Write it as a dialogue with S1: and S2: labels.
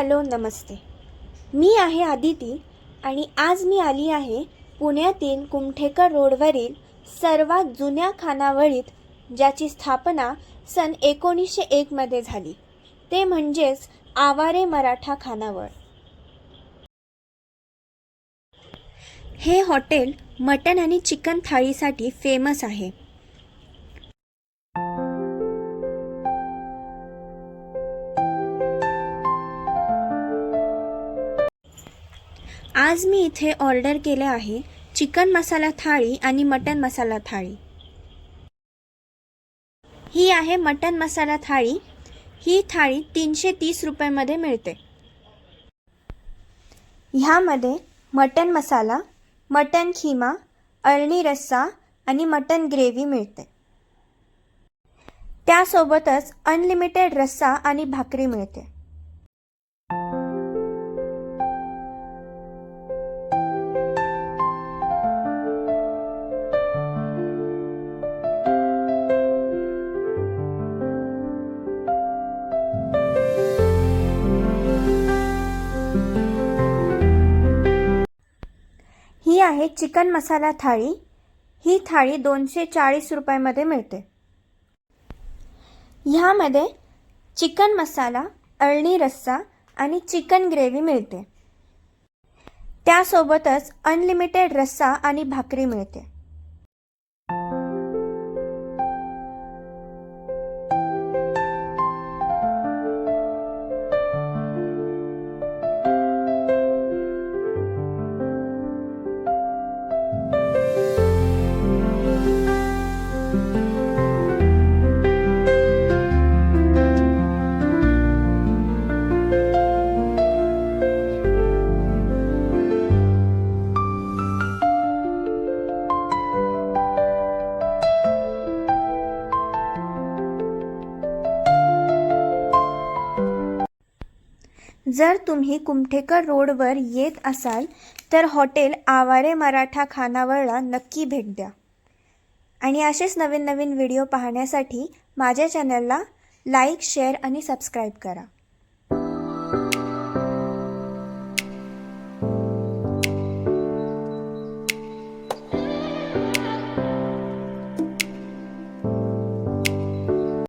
S1: Hello नमस्ते. मी आहे आदिती आणि आज मी आली आहे पुण्यातील कुमठेकर रोडवरील सर्वात जुन्या खानावळीत, ज्याची स्थापना सन 1901 मध्ये झाली, ते म्हणजेच आवारे मराठा खानावळ. हे हॉटेल मटण आणि चिकन थाळीसाठी फेमस आहे. आज मी इथे ऑर्डर केले आहे चिकन मसाला थाळी आणि मटन मसाला थाळी. ही आहे मटन मसाला थाळी. ही थाळी 330 रुपयामध्ये मिळते. ह्यामध्ये मटन मसाला, मटन खिमा, अळणी रस्सा आणि मटन ग्रेव्ही मिळते. त्यासोबतच अनलिमिटेड रस्सा आणि भाकरी मिळते. ही आहे चिकन मसाला थाळी. ही थाळी 240 रुपयामध्ये मिळते. ह्यामध्ये चिकन मसाला, अळणी रस्सा आणि चिकन ग्रेव्ही मिळते. त्यासोबतच अनलिमिटेड रस्सा आणि भाकरी मिळते. जर तुम्ही कुमठेकर रोडवर येत असाल तर हॉटेल आवारे मराठा खानावळला नक्की भेट द्या. आणि असेच नवीन नवीन व्हिडिओ पाहण्यासाठी माझ्या चॅनलला लाईक, शेअर आणि सबस्क्राईब करा.